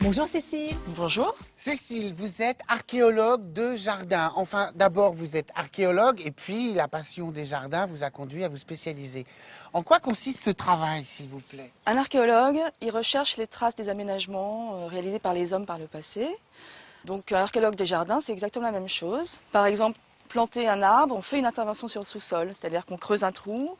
Bonjour Cécile. Bonjour. Cécile, vous êtes archéologue de jardin. Enfin, d'abord, vous êtes archéologue et puis la passion des jardins vous a conduit à vous spécialiser. En quoi consiste ce travail, s'il vous plaît? Un archéologue, il recherche les traces des aménagements réalisés par les hommes par le passé. Donc, un archéologue des jardins, c'est exactement la même chose. Par exemple, planter un arbre, on fait une intervention sur le sous-sol, c'est-à-dire qu'on creuse un trou,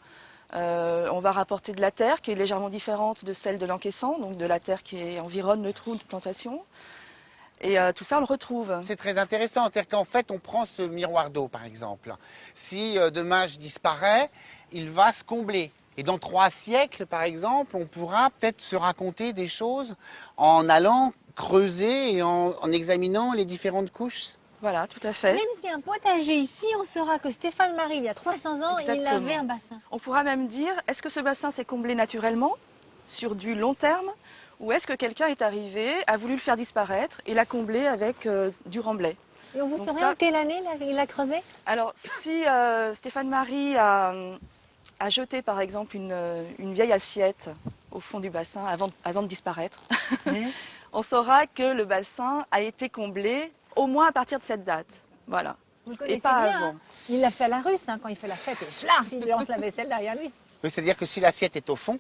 on va rapporter de la terre qui est légèrement différente de celle de l'encaissant, donc de la terre qui environne le trou de plantation. Et tout ça, on le retrouve. C'est très intéressant, c'est-à-dire qu'en fait, on prend ce miroir d'eau, par exemple. Si demain je disparais, il va se combler. Et dans 3 siècles, par exemple, on pourra peut-être se raconter des choses en allant creuser et en examinant les différentes couches. Voilà, tout à fait. Même s'il y a un potager ici, on saura que Stéphane Marie, il y a 300 ans, il avait un bassin. On pourra même dire, est-ce que ce bassin s'est comblé naturellement, sur du long terme, ou est-ce que quelqu'un est arrivé, a voulu le faire disparaître et l'a comblé avec du remblai? Et on vous Donc saurait ça- en quelle année il a creusé? Alors, si Stéphane Marie a jeté par exemple une vieille assiette au fond du bassin avant de disparaître, on saura que le bassin a été comblé au moins à partir de cette date. Voilà. Vous le Et connaissez pas bien, avant. hein. Il l'a fait à la russe, hein, quand il fait la fête, et schlaf, il lance la vaisselle derrière lui. Oui, c'est-à-dire que si l'assiette est au fond,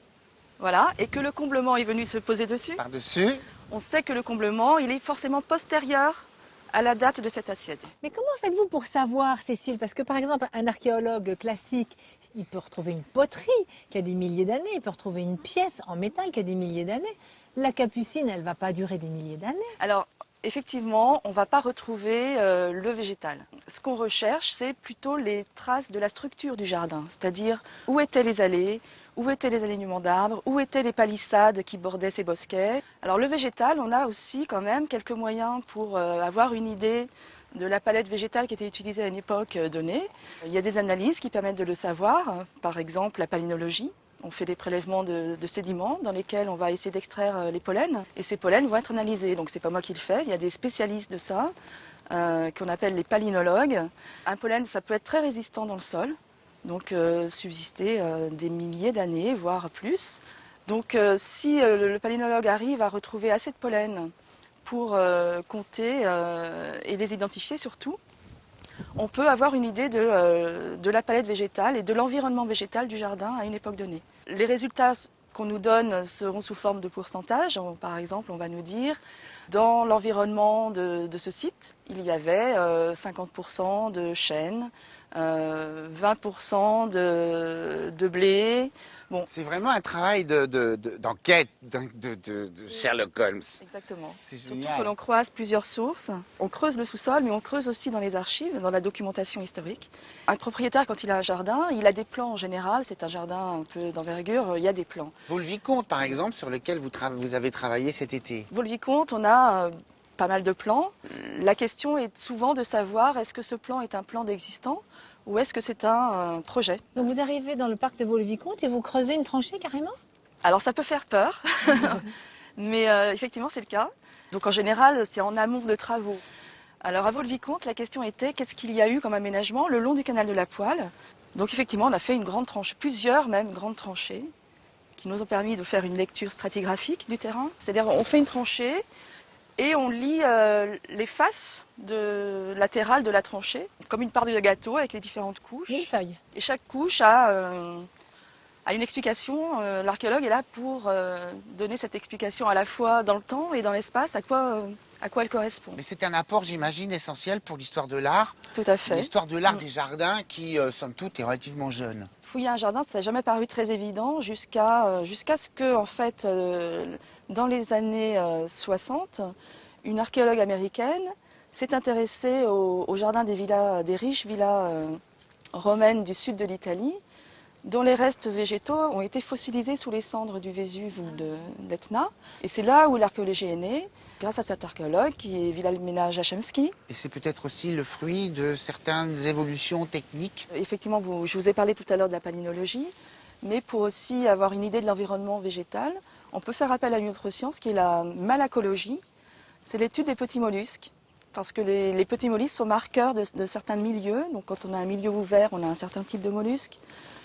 Voilà. Et que le comblement est venu se poser dessus, par-dessus, on sait que le comblement, il est forcément postérieur à la date de cette assiette. Mais comment faites-vous pour savoir, Cécile? Parce que par exemple, un archéologue classique, il peut retrouver une poterie qui a des milliers d'années, il peut retrouver une pièce en métal qui a des milliers d'années. La capucine, elle ne va pas durer des milliers d'années. Alors, effectivement, on ne va pas retrouver le végétal. Ce qu'on recherche, c'est plutôt les traces de la structure du jardin, c'est-à-dire où étaient les allées, où étaient les alignements d'arbres, où étaient les palissades qui bordaient ces bosquets. Alors le végétal, on a aussi quand même quelques moyens pour avoir une idée de la palette végétale qui était utilisée à une époque donnée. Il y a des analyses qui permettent de le savoir, par exemple la palynologie. On fait des prélèvements de sédiments dans lesquels on va essayer d'extraire les pollens. Et ces pollens vont être analysés. Donc c'est pas moi qui le fais, il y a des spécialistes de ça, qu'on appelle les palynologues. Un pollen, ça peut être très résistant dans le sol, donc subsister des milliers d'années, voire plus. Donc si le palynologue arrive à retrouver assez de pollen pour compter et les identifier surtout, on peut avoir une idée de la palette végétale et de l'environnement végétal du jardin à une époque donnée. Les résultats qu'on nous donne seront sous forme de pourcentage. Par exemple, on va nous dire, dans l'environnement de ce site, il y avait 50% de chêne, 20% de blé. Bon. c'est vraiment un travail d'enquête de Sherlock Holmes. Exactement. C'est Surtout génial. que l'on croise plusieurs sources. On creuse le sous-sol, mais on creuse aussi dans les archives, dans la documentation historique. Un propriétaire, quand il a un jardin, il a des plans en général. C'est un jardin un peu d'envergure, il y a des plans. Vaux-le-Vicomte, par exemple, sur lequel vous avez travaillé cet été. Vaux-le-Vicomte, on a pas mal de plans. La question est souvent de savoir est-ce que ce plan est un plan d'existant ou est-ce que c'est un projet. Donc vous arrivez dans le parc de Vaux-le-Vicomte et vous creusez une tranchée carrément? Alors ça peut faire peur, mais effectivement c'est le cas. Donc en général c'est en amont de travaux. Alors à Vaux-le-Vicomte, la question était qu'est-ce qu'il y a eu comme aménagement le long du canal de la Poile. Donc effectivement on a fait une grande tranchée, plusieurs même grandes tranchées, qui nous ont permis de faire une lecture stratigraphique du terrain. C'est-à-dire on fait une tranchée et on lit les faces latérales de la tranchée, comme une part de gâteau avec les différentes couches. Une feuille. Et chaque couche a une explication. L'archéologue est là pour donner cette explication à la fois dans le temps et dans l'espace, à quoi elle correspond. Mais c'est un apport, j'imagine, essentiel pour l'histoire de l'art. Tout à fait. L'histoire de l'art des jardins qui, somme toute, est relativement jeune. Fouiller un jardin, ça n'a jamais paru très évident jusqu'à ce que, en fait, dans les années 60, une archéologue américaine s'est intéressée au jardin des riches villas romaines du sud de l'Italie, dont les restes végétaux ont été fossilisés sous les cendres du Vésuve ou d'Etna. Et c'est là où l'archéologie est née, grâce à cet archéologue qui est Wilamena Jaszczemski. Et c'est peut-être aussi le fruit de certaines évolutions techniques. Effectivement, je vous ai parlé tout à l'heure de la palynologie, mais pour aussi avoir une idée de l'environnement végétal, on peut faire appel à une autre science qui est la malacologie. C'est l'étude des petits mollusques, parce que les petits mollusques sont marqueurs de certains milieux. Donc quand on a un milieu ouvert, on a un certain type de mollusques.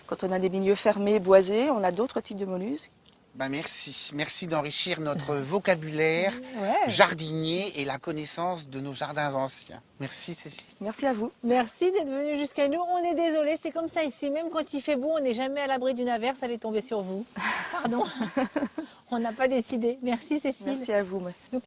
Quand on a des milieux fermés, boisés, on a d'autres types de mollusques. Ben merci. Merci d'enrichir notre vocabulaire Ouais. jardinier et la connaissance de nos jardins anciens. Merci Cécile. Merci à vous. Merci d'être venu jusqu'à nous. On est désolé, c'est comme ça ici. Même quand il fait beau, on n'est jamais à l'abri d'une averse, elle est tombée sur vous. Pardon. On n'a pas décidé. Merci Cécile. Merci à vous.